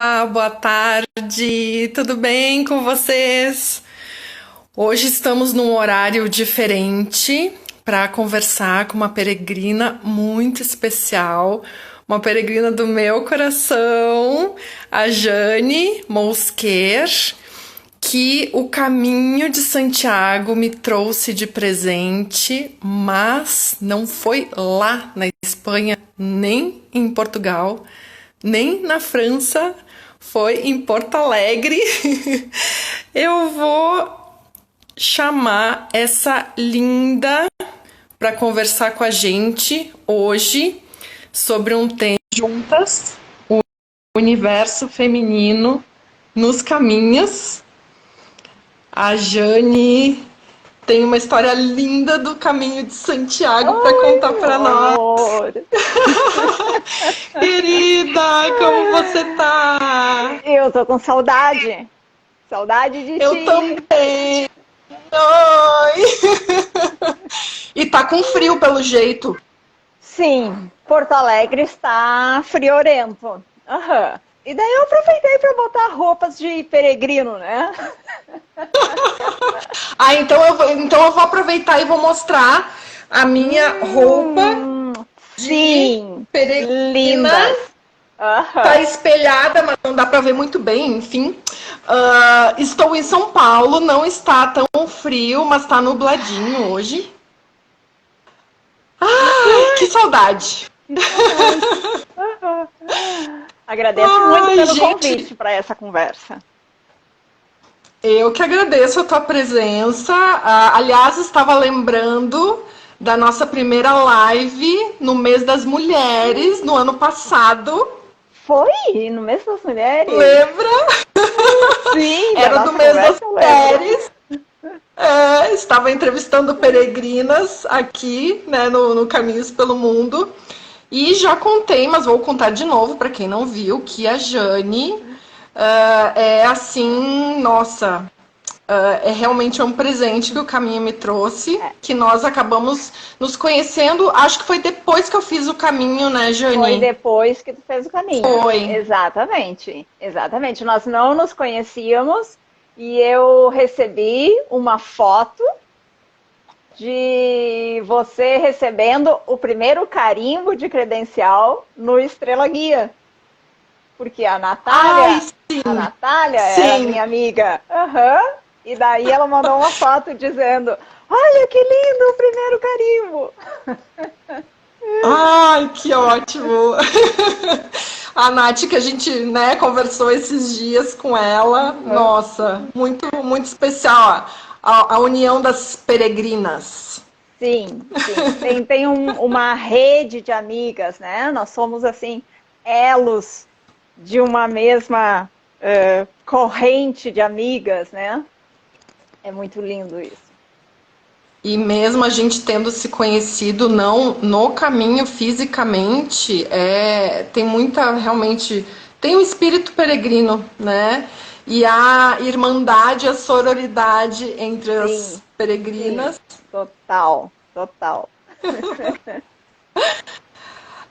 Boa tarde, tudo bem com vocês? Hoje estamos num horário diferente para conversar com uma peregrina muito especial, uma peregrina do meu coração, a Jane Mosquer, que o caminho de Santiago me trouxe de presente, mas não foi lá na Espanha, nem em Portugal, nem na França, foi em Porto Alegre. Eu vou chamar essa linda para conversar com a gente hoje sobre um tema juntas, o universo feminino nos caminhos. A Jane tem uma história linda do caminho de Santiago para contar para nós. Amor. Querida, como você tá? Eu tô com saudade. Saudade de Eu ti. também. Oi. E tá com frio pelo jeito. Sim, Porto Alegre está friorento. Aham. E daí eu aproveitei para botar roupas de peregrino, né? Então eu vou aproveitar e vou mostrar a minha roupa Sim, peregrina. lindas. Aham. Tá espelhada, mas não dá pra ver muito bem, enfim. Estou em São Paulo, não está tão frio, mas tá nubladinho hoje. Ai, que saudade! Agradeço muito pelo gente, convite para essa conversa. eu que agradeço a tua presença. Aliás, estava lembrando da nossa primeira live no mês das mulheres, no ano passado. Foi no mês das mulheres? Lembra? Sim, da Era nossa do mês das conversa eu lembro. mulheres. Estava entrevistando peregrinas aqui, né, no Caminhos pelo Mundo. E já contei, mas vou contar de novo para quem não viu, que a Jane é assim, nossa, é realmente um presente que o caminho me trouxe, que nós acabamos nos conhecendo. Acho que foi depois que eu fiz o caminho, né, Jane? Foi depois que tu fez o caminho. Foi. Exatamente, exatamente. Nós não nos conhecíamos e eu recebi uma foto de você recebendo o primeiro carimbo de credencial no Estrela Guia. Porque a Ai, Natália era sim. minha amiga. Aham. E daí ela mandou uma foto dizendo: olha que lindo o primeiro carimbo. Ai, que ótimo! A Nath, que a gente, né, conversou esses dias com ela, nossa, muito, muito especial a união das peregrinas. Sim, sim. Tem uma rede de amigas, né? Nós somos, assim, elos de uma mesma corrente de amigas, né? É muito lindo isso. E mesmo a gente tendo se conhecido não no caminho fisicamente, tem muita, realmente, tem um espírito peregrino, né? E a irmandade, a sororidade entre as Sim, sim. peregrinas. Total, total.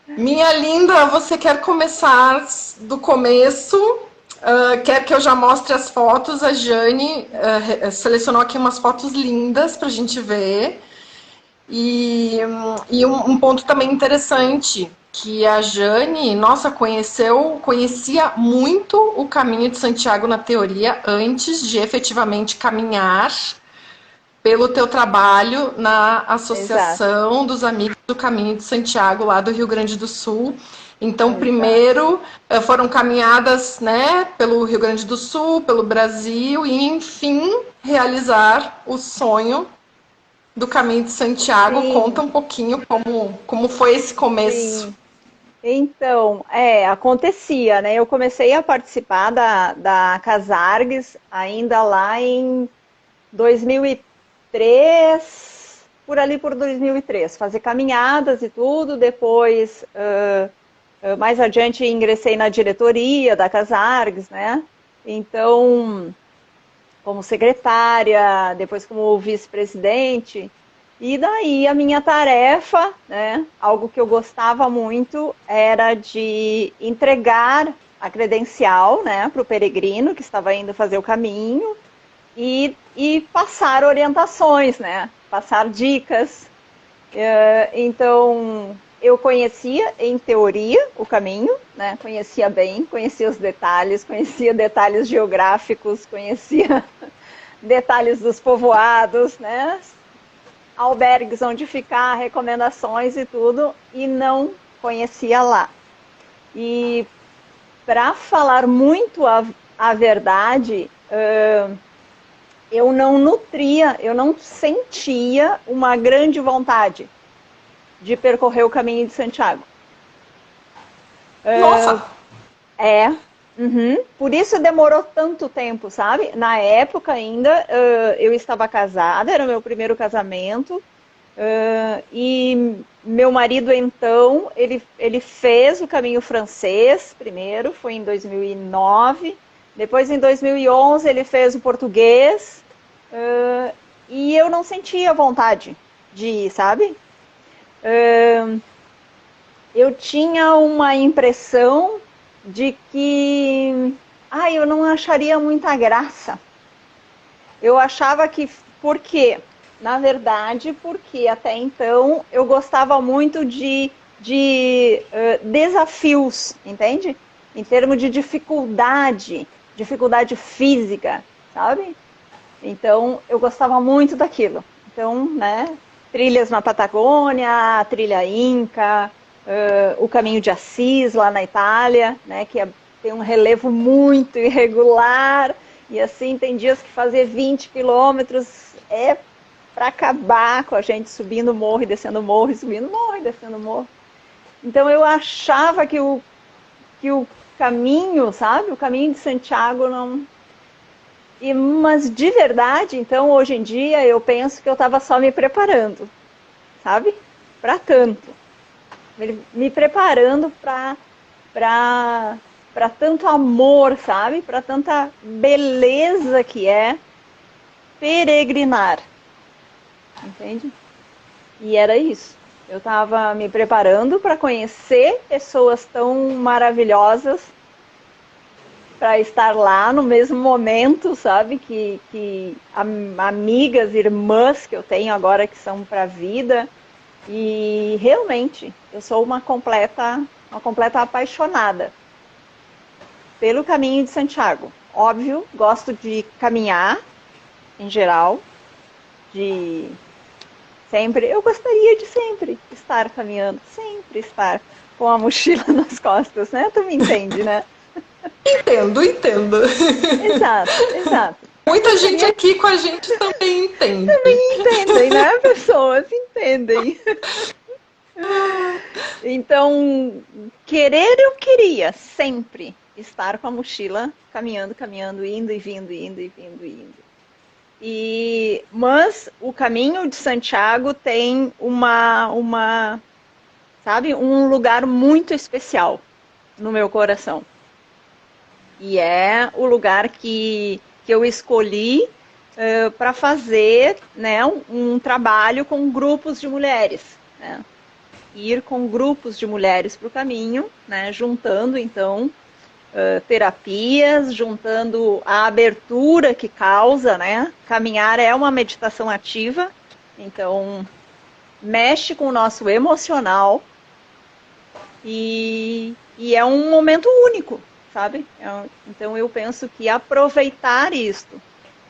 Minha linda, você quer começar do começo? Quer que eu já mostre as fotos? A Jane selecionou aqui umas fotos lindas para a gente ver. E um ponto também interessante, que a Jane, nossa, conhecia muito o caminho de Santiago na teoria antes de efetivamente caminhar pelo teu trabalho na Exato, Associação dos Amigos do Caminho de Santiago, lá do Rio Grande do Sul. Então, exato. primeiro foram caminhadas, né, pelo Rio Grande do Sul, pelo Brasil, e enfim, realizar o sonho do Caminho de Santiago. Conta Sim, um pouquinho como foi esse começo. sim. Então, acontecia, né? Eu comecei a participar da Casargues ainda lá em 2003, por ali por 2003, fazer caminhadas e tudo. Depois, mais adiante, ingressei na diretoria da Casargues, né? Então, como secretária, depois como vice-presidente. E daí a minha tarefa, né, algo que eu gostava muito, era de entregar a credencial, né, para o peregrino que estava indo fazer o caminho e passar orientações, né, passar dicas. Então, eu conhecia, em teoria, o caminho, né, conhecia bem, conhecia os detalhes, conhecia detalhes geográficos, conhecia detalhes dos povoados, né, albergues onde ficar, recomendações e tudo, e não conhecia lá. E para falar muito a verdade, eu não nutria, eu não sentia uma grande vontade de percorrer o caminho de Santiago. Nossa! Por isso demorou tanto tempo, sabe? Na época ainda, eu estava casada, era o meu primeiro casamento, e meu marido então, ele fez o caminho francês primeiro, foi em 2009, depois em 2011 ele fez o português, e eu não sentia vontade de ir, sabe? Eu tinha uma impressão de que eu não acharia muita graça. Eu achava que, por quê? Na verdade, porque até então eu gostava muito de desafios, entende? Em termos de dificuldade física, sabe? Então, eu gostava muito daquilo. Então, né, trilhas na Patagônia, trilha Inca, o Caminho de Assis, lá na Itália, né, que tem um relevo muito irregular, e assim, tem dias que fazer 20 quilômetros é para acabar com a gente subindo morro e descendo morro, e subindo morro e descendo morro. Então, eu achava que o caminho, sabe, o caminho de Santiago não... Mas de verdade, então, hoje em dia, eu penso que eu estava só me preparando, sabe? Para tanto. Me preparando para tanto amor, sabe? Para tanta beleza que é peregrinar. Entende? E era isso. Eu estava me preparando para conhecer pessoas tão maravilhosas, para estar lá no mesmo momento, sabe, que amigas, irmãs que eu tenho agora que são para a vida, e realmente eu sou uma completa apaixonada pelo caminho de Santiago. Óbvio, gosto de caminhar em geral, eu gostaria de sempre estar caminhando, sempre estar com a mochila nas costas, né? Tu me entende, né? Entendo. Exato. Muita gente aqui com a gente também entende. Também entendem, né? Pessoas entendem. Então, eu queria sempre estar com a mochila, caminhando, indo e vindo. Mas o caminho de Santiago tem sabe, um lugar muito especial no meu coração. E é o lugar que eu escolhi para fazer, né, um trabalho com grupos de mulheres, né? Ir com grupos de mulheres para o caminho, né, juntando, então, terapias, juntando a abertura que causa, né? Caminhar é uma meditação ativa, então, mexe com o nosso emocional e é um momento único, sabe? Então eu penso que aproveitar isto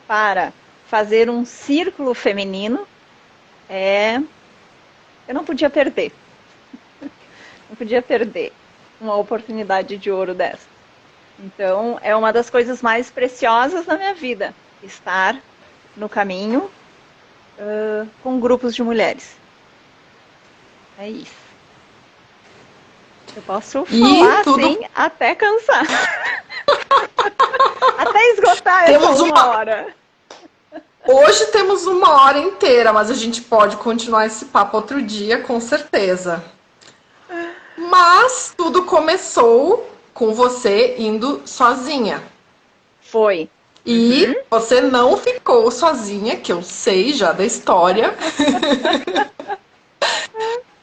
para fazer um círculo feminino eu não podia perder. Não podia perder uma oportunidade de ouro dessa. Então é uma das coisas mais preciosas da minha vida, estar no caminho com grupos de mulheres. É isso. Eu posso falar assim até cansar. Até esgotar essa uma hora. Hoje temos 1 hora inteira, mas a gente pode continuar esse papo outro dia, com certeza. Mas tudo começou com você indo sozinha. Foi. E você não ficou sozinha, que eu sei já da história.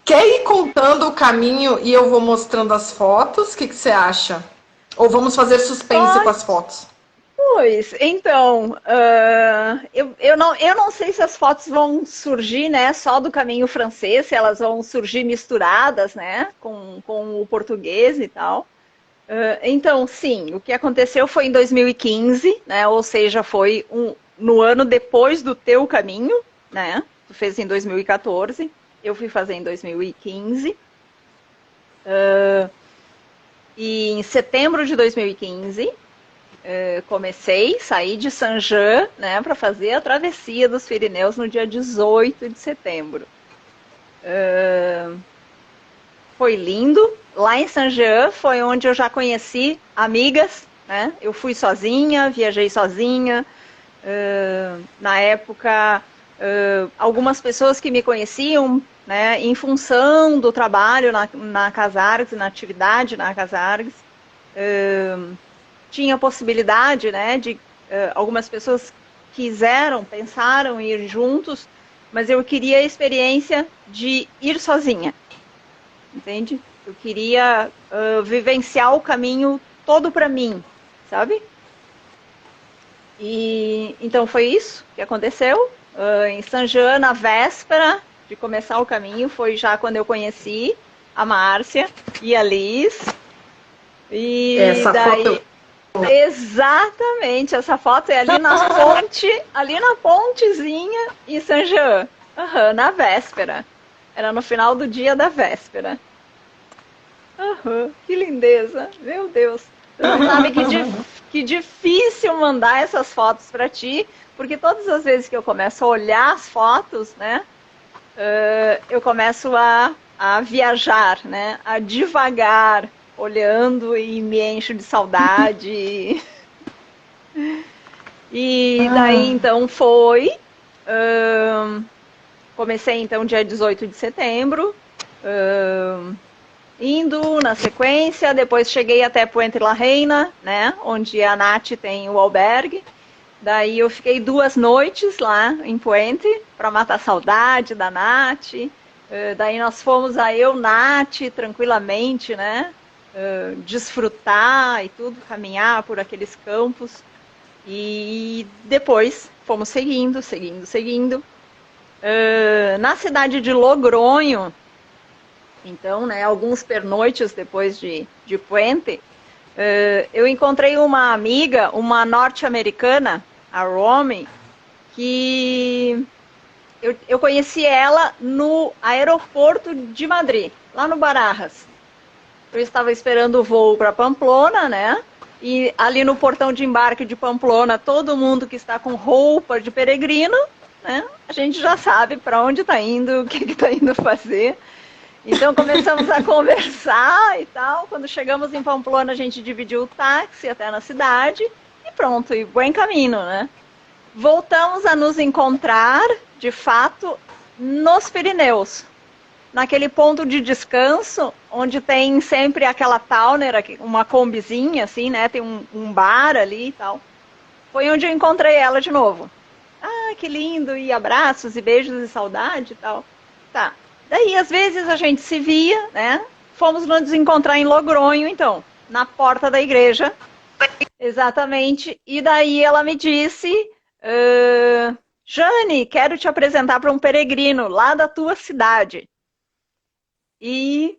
Quer ir contando o caminho e eu vou mostrando as fotos? O que você acha? Ou vamos fazer suspense com as fotos? Pois, então, eu não sei se as fotos vão surgir, né, só do caminho francês, se elas vão surgir misturadas, né, com o português e tal. Então, sim, o que aconteceu foi em 2015, né, ou seja, foi no ano depois do teu caminho, né, tu fez em 2014, eu fui fazer em 2015, e em setembro de 2015 saí de Saint-Jean, né, para fazer a travessia dos Pirineus no dia 18 de setembro. Foi lindo. Lá em Saint-Jean foi onde eu já conheci amigas, né? Eu fui sozinha, viajei sozinha. Na época, algumas pessoas que me conheciam, né, em função do trabalho na Casargs, na atividade na Casargs, tinha possibilidade, né, de algumas pessoas pensaram em ir juntos, mas eu queria a experiência de ir sozinha, entende? Eu queria vivenciar o caminho todo para mim, sabe? E então foi isso que aconteceu. Em Saint-Jean, na véspera de começar o caminho, foi já quando eu conheci a Márcia e a Liz. E Essa daí foto. exatamente, essa foto é ali na ponte, ali na pontezinha em Saint-Jean. Uhum, na véspera. Era no final do dia da véspera. Uhum, que lindeza, meu Deus. Você não sabe que difícil mandar essas fotos para ti, porque todas as vezes que eu começo a olhar as fotos, né, eu começo a viajar, né, a divagar, olhando e me encho de saudade. E daí então foi. Comecei então dia 18 de setembro. Indo na sequência, depois cheguei até Puente la Reina, né, onde a Nath tem o albergue. Daí eu fiquei 2 noites lá em Puente para matar a saudade da Nath. Daí nós fomos Nath, tranquilamente, né, desfrutar e tudo, caminhar por aqueles campos. E depois fomos seguindo. Na cidade de Logronho, então, né, alguns pernoites depois de Puente, eu encontrei uma amiga, uma norte-americana, a Romy, que eu conheci ela no aeroporto de Madrid, lá no Barajas. Eu estava esperando o voo para Pamplona, né? E ali no portão de embarque de Pamplona, todo mundo que está com roupa de peregrino, né? A gente já sabe para onde está indo, o que está indo fazer. Então começamos a conversar e tal. Quando chegamos em Pamplona, a gente dividiu o táxi até na cidade e pronto, e bom caminho, né? Voltamos a nos encontrar, de fato, nos Pirineus. Naquele ponto de descanso, onde tem sempre aquela Towner, uma combizinha, assim, né? Tem um bar ali e tal. Foi onde eu encontrei ela de novo. Ah, que lindo! E abraços e beijos e saudade e tal. Tá. Daí, às vezes, a gente se via, né? Fomos nos encontrar em Logronho, então, na porta da igreja. Exatamente. E daí ela me disse... Jane, quero te apresentar para um peregrino lá da tua cidade. E,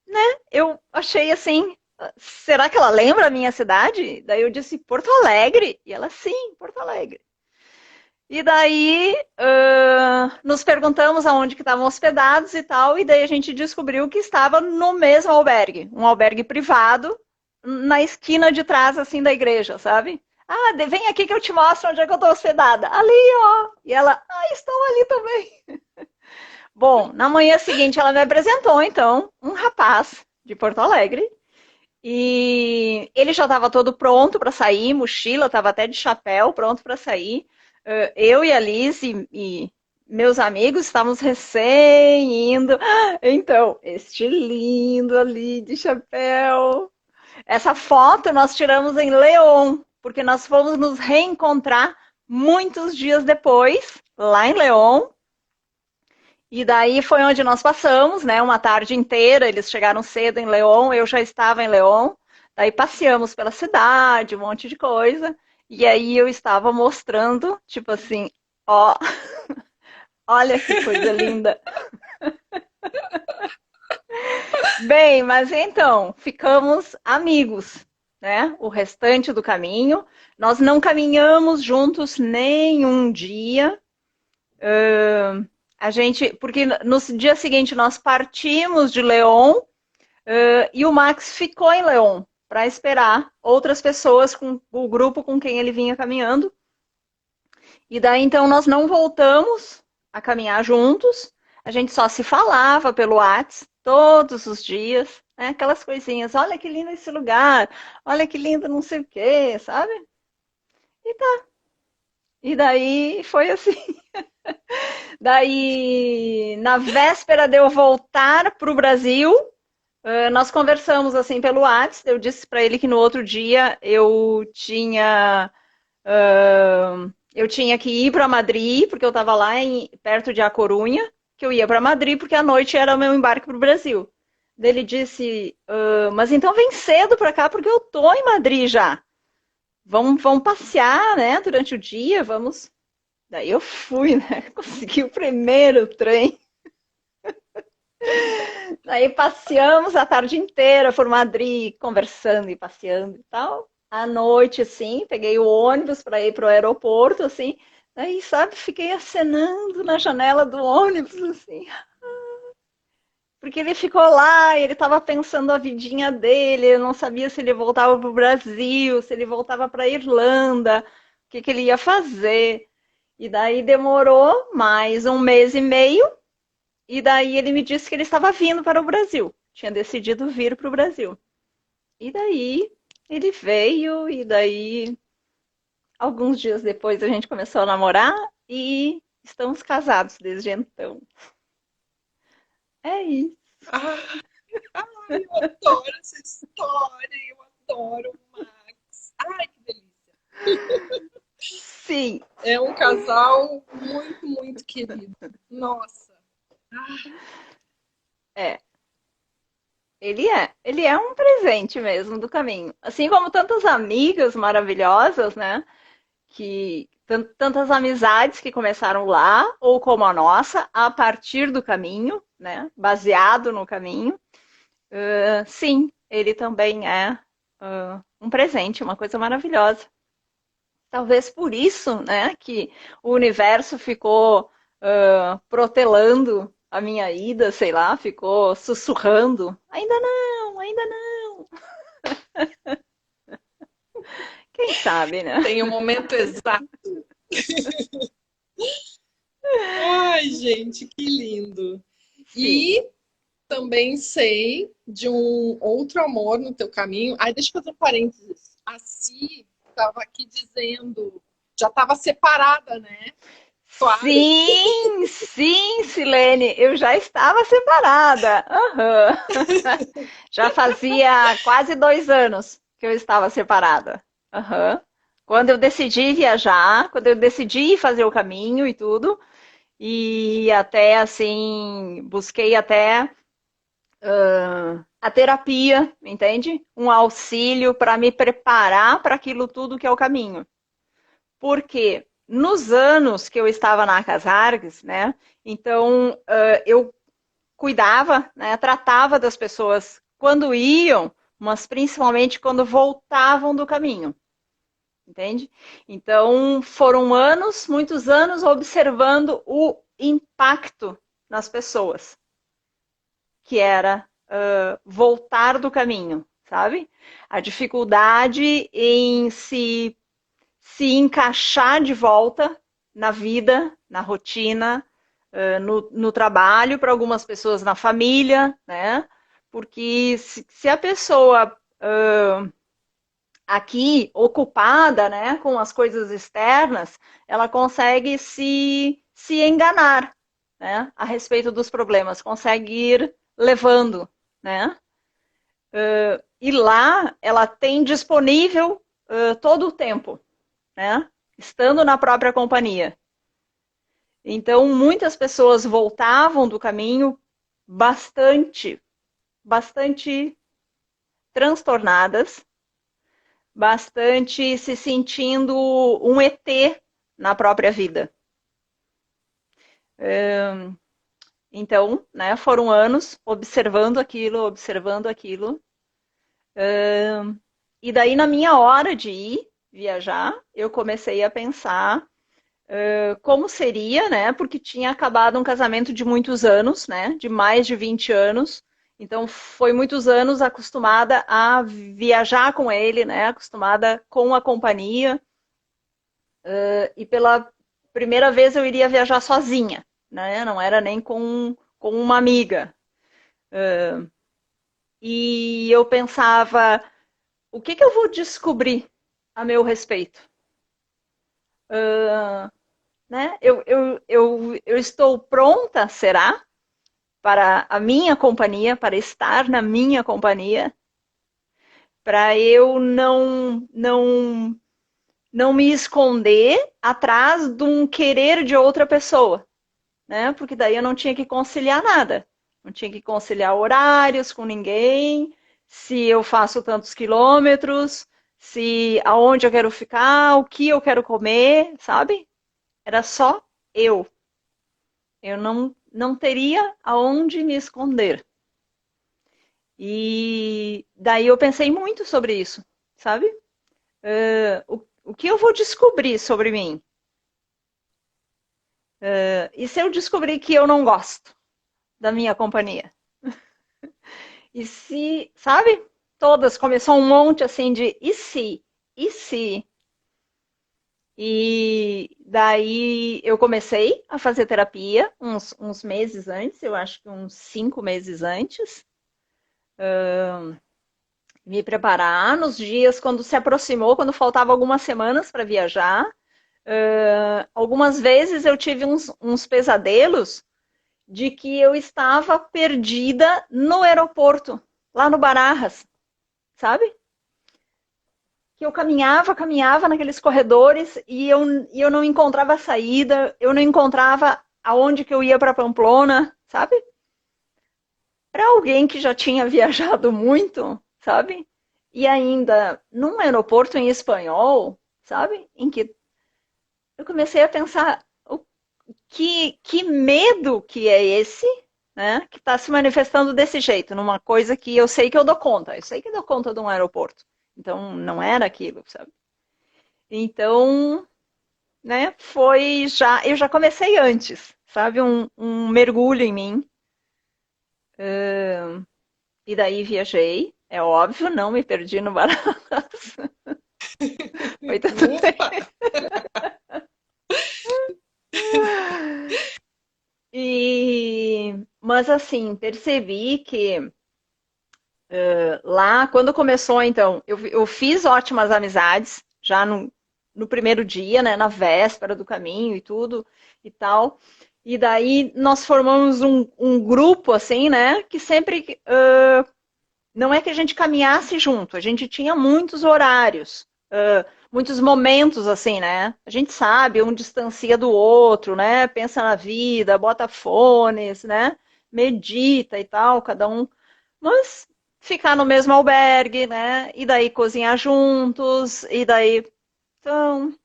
né, eu achei assim, será que ela lembra a minha cidade? Daí eu disse, Porto Alegre. E ela, sim, Porto Alegre. E daí nos perguntamos aonde que estavam hospedados e tal, e daí a gente descobriu que estava no mesmo albergue, um albergue privado, na esquina de trás, assim, da igreja, sabe? Ah, vem aqui que eu te mostro onde é que eu estou hospedada. Ali, ó. E ela, estou ali também. Bom, na manhã seguinte ela me apresentou, então, um rapaz de Porto Alegre. E ele já estava todo pronto para sair, mochila, estava até de chapéu, pronto para sair. Eu e a Liz e meus amigos estávamos recém indo. Então, este lindo ali de chapéu. Essa foto nós tiramos em León, porque nós fomos nos reencontrar muitos dias depois, lá em León. E daí foi onde nós passamos, né, uma tarde inteira. Eles chegaram cedo em León, eu já estava em León. Daí passeamos pela cidade, um monte de coisa. E aí eu estava mostrando, tipo assim, ó, olha que coisa linda. Bem, mas então, ficamos amigos, né? O restante do caminho. Nós não caminhamos juntos nenhum dia. A gente, porque no dia seguinte nós partimos de León, e o Max ficou em León para esperar outras pessoas com o grupo com quem ele vinha caminhando. E daí então nós não voltamos a caminhar juntos. A gente só se falava pelo WhatsApp todos os dias, né? Aquelas coisinhas, olha que lindo esse lugar, olha que lindo não sei o quê, sabe? E tá. E daí foi assim. Daí, na véspera de eu voltar para o Brasil, nós conversamos assim pelo WhatsApp. Eu disse para ele que no outro dia eu tinha que ir para Madrid, porque eu estava lá perto de A Corunha, que eu ia para Madrid porque à noite era o meu embarque para o Brasil. Daí ele disse, mas então vem cedo para cá porque eu tô em Madrid já. Vamos passear, né? Durante o dia, vamos. Daí eu fui, né? Consegui o primeiro trem. Daí passeamos a tarde inteira por Madrid, conversando e passeando e tal. À noite, assim, peguei o ônibus para ir para o aeroporto, assim. Daí, sabe, fiquei acenando na janela do ônibus, assim. Porque ele ficou lá, ele estava pensando a vidinha dele, eu não sabia se ele voltava para o Brasil, se ele voltava para a Irlanda, o que ele ia fazer. E daí demorou mais um mês e meio, e daí ele me disse que ele estava vindo para o Brasil. Tinha decidido vir para o Brasil. E daí ele veio, e daí alguns dias depois a gente começou a namorar e estamos casados desde então. É isso. Ah, ai, eu adoro essa história, eu adoro o Max. Ai, que delícia. Sim, É um casal muito, muito querido. Nossa. é. Ele é um presente mesmo do caminho. Assim como tantas amigas maravilhosas, né? Que tantas amizades que começaram lá, ou como a nossa, a partir do caminho, né? Baseado no caminho. Sim, ele também é um presente, uma coisa maravilhosa. Talvez por isso, né, que o universo ficou protelando a minha ida, sei lá, ficou sussurrando. Ainda não, ainda não. Quem sabe, né? Tem o momento exato. Ai, gente, que lindo. Sim. E também sei de um outro amor no teu caminho. Ai, deixa eu fazer um parênteses. A Si estava aqui dizendo, já estava separada, né? Claro. Sim, sim, Silene, eu já estava separada. Aham. Já fazia quase 2 anos que eu estava separada. Aham. Quando eu decidi viajar, quando eu decidi fazer o caminho e tudo, e até assim, busquei até a terapia, entende? Um auxílio para me preparar para aquilo tudo que é o caminho. Porque nos anos que eu estava na Casargues, né? Então eu cuidava, né? Tratava das pessoas quando iam, mas principalmente quando voltavam do caminho, entende? Então foram anos, muitos anos observando o impacto nas pessoas, que era voltar do caminho, sabe? A dificuldade em se encaixar de volta na vida, na rotina, no trabalho, para algumas pessoas na família, né? Porque se a pessoa aqui ocupada, né, com as coisas externas, ela consegue se enganar, né, a respeito dos problemas, consegue ir levando, né? E lá ela tem disponível todo o tempo, né? Estando na própria companhia. Então, muitas pessoas voltavam do caminho bastante transtornadas, bastante se sentindo um ET na própria vida. Então, né, foram anos observando aquilo, observando aquilo. E daí, na minha hora de ir viajar, eu comecei a pensar como seria, né? Porque tinha acabado um casamento de muitos anos, né? De mais de 20 anos. Então, foi muitos anos acostumada a viajar com ele, né? Acostumada com a companhia. E pela primeira vez eu iria viajar sozinha, né? Não era nem com uma amiga. E eu pensava, o que eu vou descobrir a meu respeito? Né? Eu estou pronta, será? Para a minha companhia, para estar na minha companhia, para eu não me esconder atrás de um querer de outra pessoa, né? Porque daí eu não tinha que conciliar nada, não tinha que conciliar horários com ninguém, se eu faço tantos quilômetros, se aonde eu quero ficar, o que eu quero comer, sabe? Era só eu. Eu não teria aonde me esconder. E daí eu pensei muito sobre isso, sabe? O que eu vou descobrir sobre mim? E se eu descobrir que eu não gosto da minha companhia? E se, sabe? Todas, começou um monte assim de e se? E se? E daí eu comecei a fazer terapia uns meses antes, eu acho que uns 5 meses antes. Me preparar nos dias quando se aproximou, quando faltava algumas semanas para viajar. Algumas vezes eu tive uns pesadelos de que eu estava perdida no aeroporto, lá no Barajas, sabe? Que eu caminhava naqueles corredores e eu não encontrava saída, eu não encontrava aonde que eu ia para Pamplona, sabe? Para alguém que já tinha viajado muito, sabe? E ainda num aeroporto em espanhol, sabe? Em que eu comecei a pensar que medo que é esse, né? Que está se manifestando desse jeito, numa coisa que eu sei que eu dou conta. Eu sei que eu dou conta de um aeroporto. Então, não era aquilo, sabe? Então, né? Eu já comecei antes, sabe? Um mergulho em mim. E daí viajei. É óbvio, não me perdi no Baratas. Foi tudo Ufa! bem. Mas assim, percebi que lá, quando começou, então, eu fiz ótimas amizades, já no primeiro dia, né, na véspera do caminho e tudo e tal. E daí nós formamos um grupo, assim, né, que sempre, não é que a gente caminhasse junto, a gente tinha muitos horários, muitos momentos, assim, né, a gente sabe, um distancia do outro, né, pensa na vida, bota fones, né, medita e tal, cada um, mas ficar no mesmo albergue, né? E daí cozinhar juntos, e daí. Então,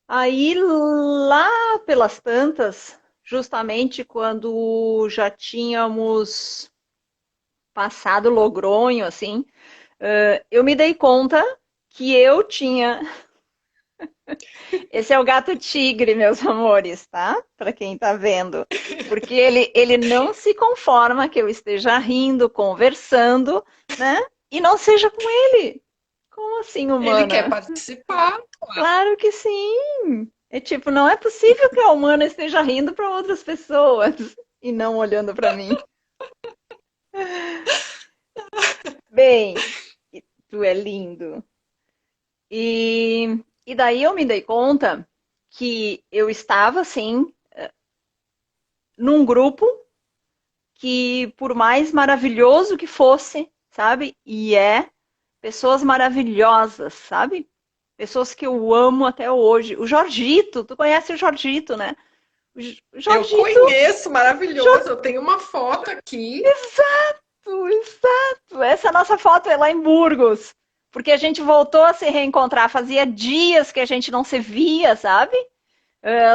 aí lá pelas tantas, justamente quando já tínhamos passado Logronho, assim, eu me dei conta que eu tinha. Esse é o gato tigre, meus amores, tá? Para quem tá vendo. Porque ele não se conforma que eu esteja rindo, conversando, né? E não seja com ele. Como assim, Ele quer humana? participar, claro. Claro que sim. É tipo, não é possível que a humana esteja rindo para outras pessoas e não olhando para mim. Bem, tu é lindo. E daí eu me dei conta que eu estava, assim, num grupo que, por mais maravilhoso que fosse, sabe? E pessoas maravilhosas, sabe? Pessoas que eu amo até hoje. O Jorgito, tu conhece o Jorgito, né? O Eu Jorgito, conheço, maravilhoso. Eu tenho uma foto aqui. exato, Exato. Essa nossa foto é lá em Burgos, porque a gente voltou a se reencontrar. Fazia dias que a gente não se via, sabe?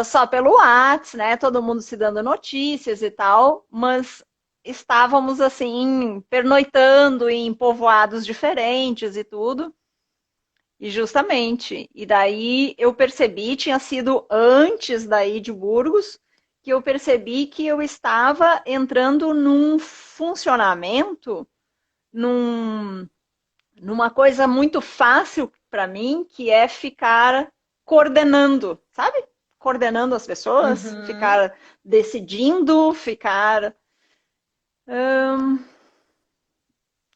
Só pelo WhatsApp, né? Todo mundo se dando notícias e tal, mas estávamos assim, pernoitando em povoados diferentes e tudo. E justamente, e daí eu percebi, tinha sido antes daí de Burgos, que eu percebi que eu estava entrando num funcionamento, num, numa coisa muito fácil para mim, que é ficar coordenando, sabe? Coordenando as pessoas, Uhum. ficar decidindo, ficar.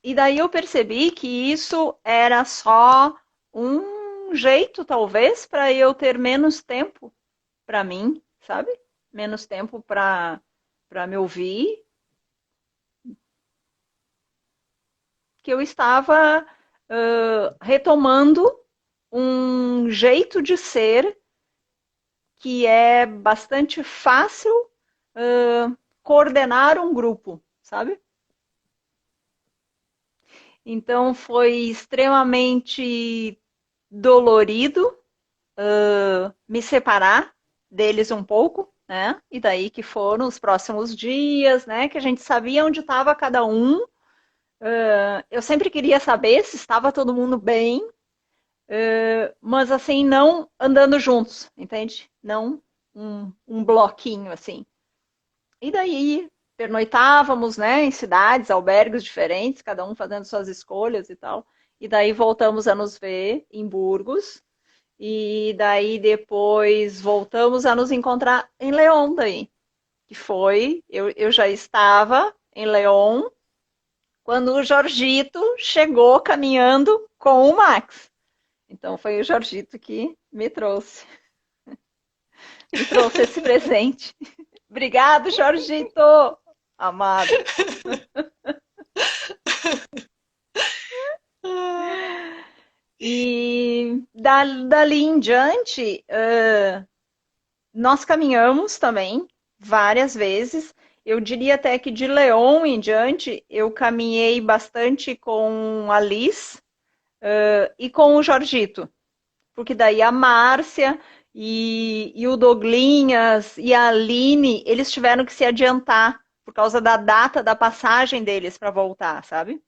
E daí eu percebi que isso era só um jeito, talvez, para eu ter menos tempo para mim, sabe? Menos tempo para me ouvir, que eu estava retomando um jeito de ser que é bastante fácil coordenar um grupo, sabe? Então foi extremamente dolorido me separar deles um pouco, né? E daí que foram os próximos dias, né? Que a gente sabia onde estava cada um. Eu sempre queria saber se estava todo mundo bem, mas assim, não andando juntos, entende? Não um bloquinho assim. E daí pernoitávamos, né, em cidades, albergues diferentes, cada um fazendo suas escolhas e tal. E daí voltamos a nos ver em Burgos. E daí depois voltamos a nos encontrar em León daí. Que foi, eu já estava em León quando o Jorgito chegou caminhando com o Max. Então foi o Jorgito que me trouxe esse presente. Obrigado, Jorgito, amado. E dali em diante, nós caminhamos também várias vezes. Eu diria até que de León em diante, eu caminhei bastante com a Liz e com o Jorgito. Porque daí a Márcia e o Douglinhas e a Aline, eles tiveram que se adiantar por causa da data da passagem deles para voltar, sabe?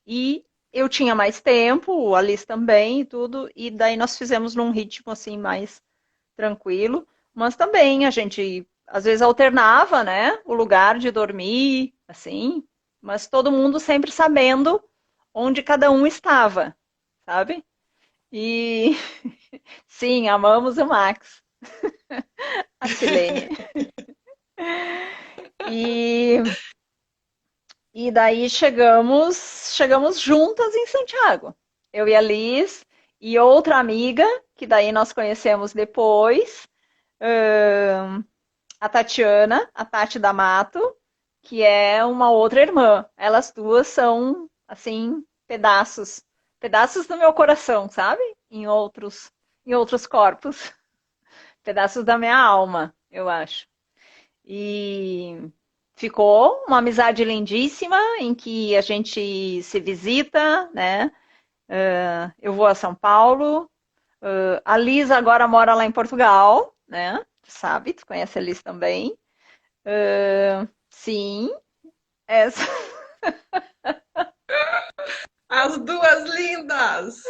E eu tinha mais tempo, a Liz também e tudo, e daí nós fizemos num ritmo assim mais tranquilo, mas também a gente às vezes alternava, né, o lugar de dormir, assim, mas todo mundo sempre sabendo onde cada um estava, sabe? E sim, amamos o Max, a Silene. E, e daí chegamos juntas em Santiago. Eu e a Liz e outra amiga, que daí nós conhecemos depois, a Tatiana, a Tati D'Amato, que é uma outra irmã. Elas duas são, assim, pedaços do meu coração, sabe? Em outros corpos, pedaços da minha alma, eu acho. E ficou uma amizade lindíssima, em que a gente se visita, né? Eu vou a São Paulo. A Liz agora mora lá em Portugal, né? Tu sabe, tu conhece a Liz também. Sim, essa, As duas lindas!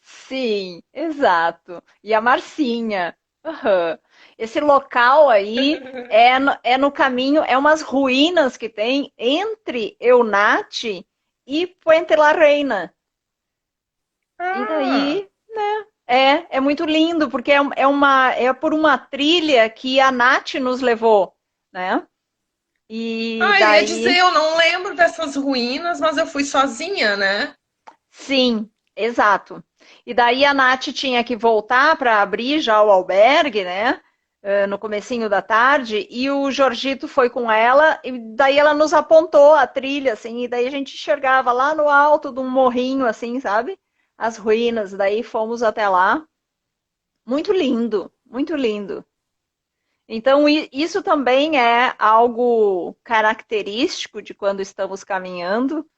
sim, exato. E a Marcinha. Uhum. Esse local aí é no caminho, é umas ruínas que tem entre Eunate e Puente la Reina. E Ah, daí, né? É muito lindo, porque é por uma trilha que a Nath nos levou, né? E eu ia dizer, daí, eu não lembro dessas ruínas, mas eu fui sozinha, né? sim, exato. E daí a Nath tinha que voltar para abrir já o albergue, né? No comecinho da tarde, e o Jorgito foi com ela, e daí ela nos apontou a trilha, assim, e daí a gente enxergava lá no alto de um morrinho, assim, sabe? As ruínas, daí fomos até lá. Muito lindo, muito lindo. Então, isso também é algo característico de quando estamos caminhando,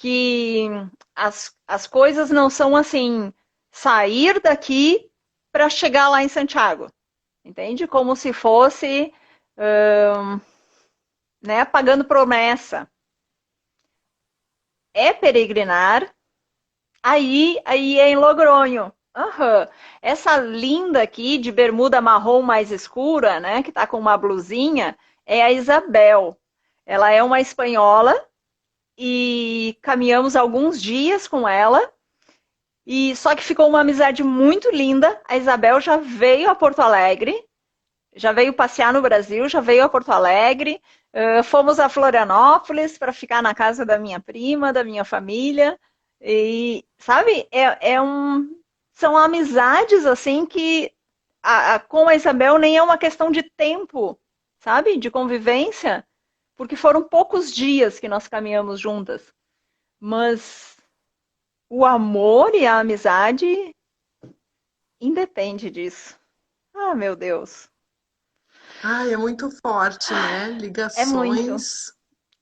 que as coisas não são assim, sair daqui para chegar lá em Santiago, entende? Como se fosse, né, pagando promessa. É peregrinar, aí é em Logronho. Aham. Essa linda aqui, de bermuda marrom mais escura, né, que tá com uma blusinha, é a Isabel. Ela é uma espanhola e caminhamos alguns dias com ela. E só que ficou uma amizade muito linda. A Isabel já veio a Porto Alegre, já veio passear no Brasil, já veio a Porto Alegre. Fomos a Florianópolis para ficar na casa da minha prima, da minha família. E, sabe, são amizades assim que com a Isabel nem é uma questão de tempo, sabe, de convivência, porque foram poucos dias que nós caminhamos juntas. Mas o amor e a amizade independe disso. Ah, meu Deus. Ai, é muito forte, né? É muito, Ligações,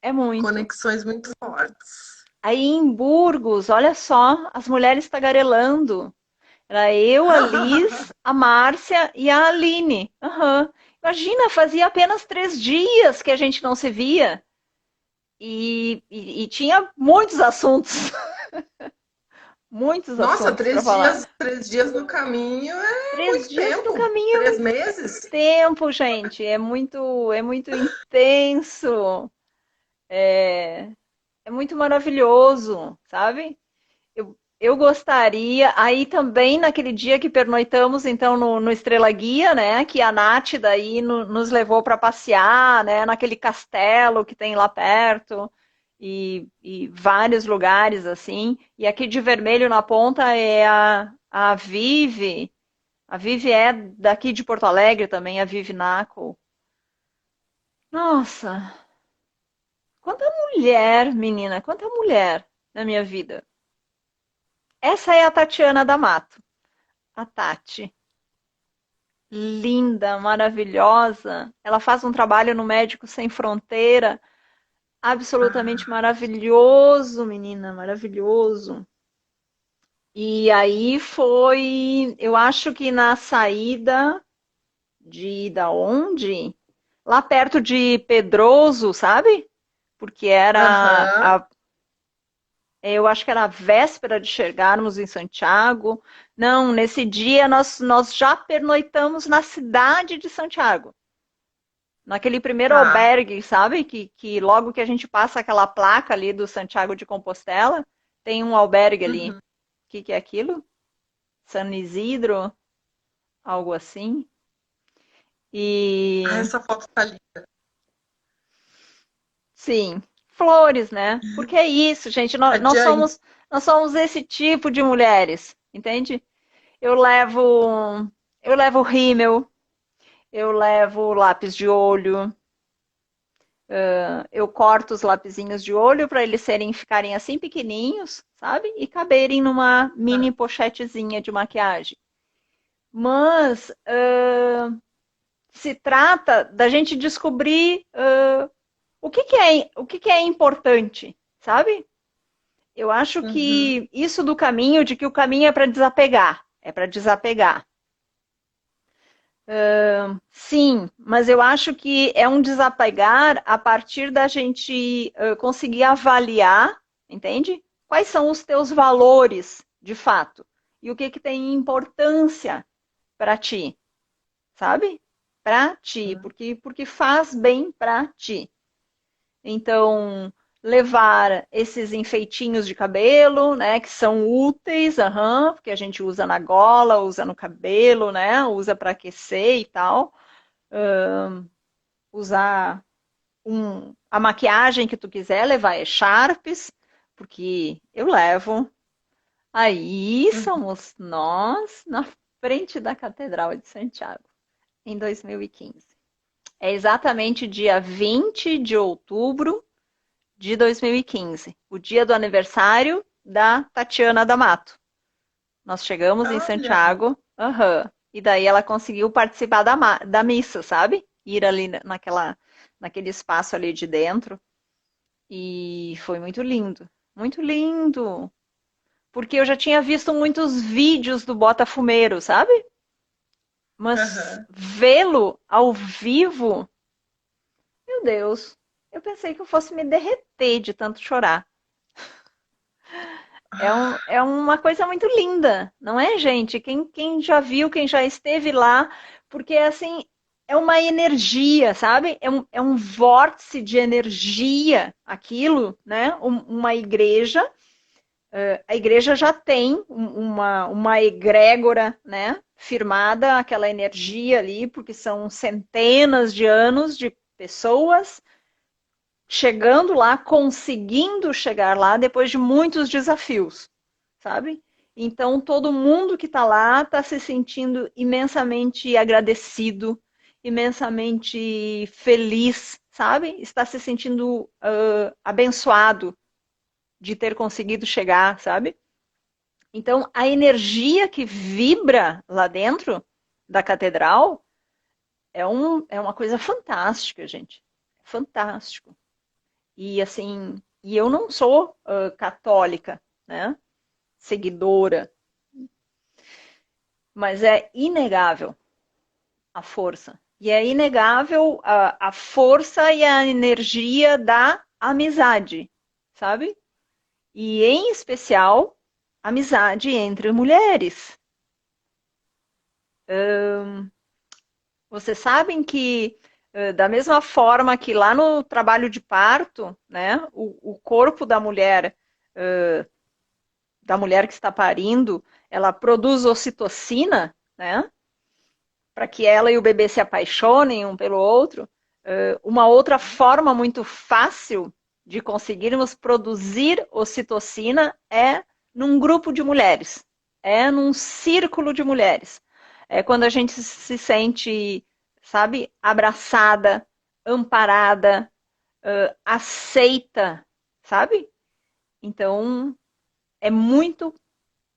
é muito. conexões muito fortes. Aí em Burgos, olha só, as mulheres tagarelando. Era eu, a Liz, a Márcia e a Aline. Aham. Imagina, fazia apenas 3 dias que a gente não se via. E tinha muitos assuntos. Muitos Nossa, assuntos para falar. 3 dias no caminho é 3 dias no tempo. caminho é 3 meses? tempo, gente. É muito intenso. É, é muito maravilhoso, sabe? Eu gostaria, aí também naquele dia que pernoitamos, então, no Estrela Guia, né, que a Nath daí nos levou para passear, né, naquele castelo que tem lá perto, e vários lugares assim, e aqui de vermelho na ponta é a Vive, a Vive é daqui de Porto Alegre também, a Vive Naco. Nossa, quanta mulher, menina, quanta mulher na minha vida. Essa é a Tatiana da Mato, a Tati. Linda, maravilhosa. Ela faz um trabalho no Médicos Sem Fronteira absolutamente maravilhoso, menina, maravilhoso. E aí foi, eu acho que na saída de da onde? Lá perto de Pedroso, sabe? Porque era Aham. eu acho que era a véspera de chegarmos em Santiago. Não, nesse dia nós já pernoitamos na cidade de Santiago. Naquele primeiro Tá. albergue, sabe? Que logo que a gente passa aquela placa ali do Santiago de Compostela, tem um albergue ali. O Uhum. que é aquilo? San Isidro, algo assim. Ah, E essa foto tá linda. sim, flores, né? Porque é isso, gente. Nós, nós Adiante. somos nós somos esse tipo de mulheres, entende? Eu levo eu levo rímel, eu levo lápis de olho, eu corto os lapisinhos de olho para eles ficarem assim pequenininhos, sabe? E caberem numa mini pochetezinha de maquiagem. Mas se trata da gente descobrir o que é importante, sabe? Eu acho Uhum. que isso do caminho, de que o caminho é para desapegar, é para desapegar. Sim, mas eu acho que é um desapegar a partir da gente conseguir avaliar, entende? Quais são os teus valores, de fato, e o que que tem importância para ti, sabe? Para ti, porque faz bem para ti. Então, levar esses enfeitinhos de cabelo, né, que são úteis, porque a gente usa na gola, usa no cabelo, né, usa para aquecer e tal. Usar a maquiagem que tu quiser, levar echarpes, porque eu levo. Aí somos nós na frente da Catedral de Santiago, em 2015. É exatamente dia 20 de outubro de 2015, o dia do aniversário da Tatiana da Mato. Nós chegamos em Olha. Santiago, e daí ela conseguiu participar da missa, sabe? Ir ali naquele espaço ali de dentro. E foi muito lindo, muito lindo. Porque eu já tinha visto muitos vídeos do Botafumeiro, sabe? Mas Aham. vê-lo ao vivo, meu Deus, eu pensei que eu fosse me derreter de tanto chorar. Ah, É uma coisa muito linda, não é, gente? Quem já viu, quem já esteve lá, porque assim, é uma energia, sabe? É um vórtice de energia aquilo, né? Uma igreja. A igreja já tem uma egrégora, né? Firmada, aquela energia ali, porque são centenas de anos de pessoas chegando lá, conseguindo chegar lá depois de muitos desafios, sabe? Então todo mundo que está lá está se sentindo imensamente agradecido, imensamente feliz, sabe? Está se sentindo abençoado de ter conseguido chegar, sabe? Então a energia que vibra lá dentro da catedral é uma coisa fantástica, gente. Fantástico. E assim, e eu não sou católica, né? Seguidora, mas é inegável a força. E é inegável a força e a energia da amizade, sabe? E em especial, amizade entre mulheres. Vocês sabem que, da mesma forma que lá no trabalho de parto, né, o corpo da mulher que está parindo, ela produz ocitocina, né? Para que ela e o bebê se apaixonem um pelo outro. Uma outra forma muito fácil de conseguirmos produzir ocitocina é num grupo de mulheres, é num círculo de mulheres. É quando a gente se sente, sabe, abraçada, amparada, aceita, sabe? Então, é muito,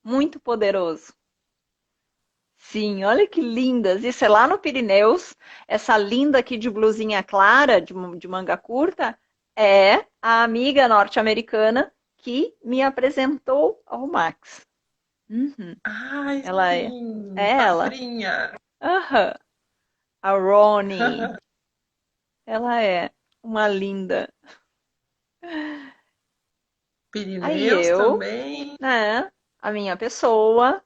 muito poderoso. Sim, olha que lindas. Isso é lá no Pirineus. Essa linda aqui de blusinha clara, de manga curta, é a amiga norte-americana que me apresentou ao Max. Uhum. ai, Ela é sim, ela. padrinha. Aham. A Ronnie. Ela é uma linda. Aí Pirineus eu, também. né, a minha pessoa,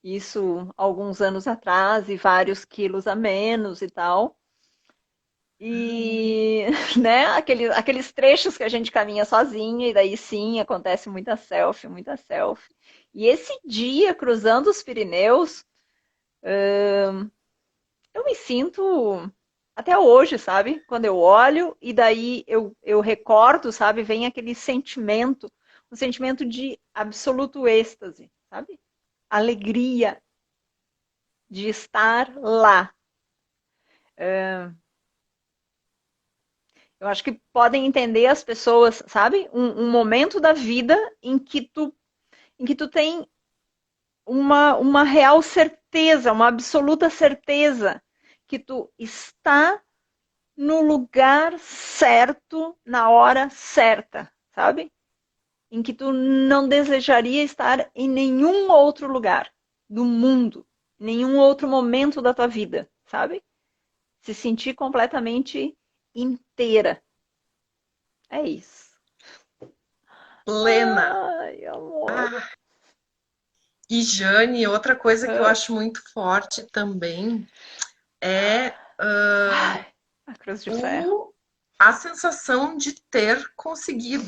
isso alguns anos atrás, e vários quilos a menos e tal. E, né, aqueles trechos que a gente caminha sozinha, e daí sim, acontece muita selfie, muita selfie. E esse dia, cruzando os Pirineus, eu me sinto até hoje, sabe? Quando eu olho e daí eu recordo, sabe? Vem aquele sentimento, um sentimento de absoluto êxtase, sabe? Alegria de estar lá. Eu acho que podem entender as pessoas, sabe? Um momento da vida em que tu tem uma real certeza, uma absoluta certeza que tu está no lugar certo, na hora certa, sabe? Em que tu não desejaria estar em nenhum outro lugar do mundo, nenhum outro momento da tua vida, sabe? Se sentir completamente inteira. É isso. Plena. Ai, amor. Ah, e Jane, outra coisa que eu Ah, acho muito forte também é ai, a cruz de ferro. o, a sensação de ter conseguido.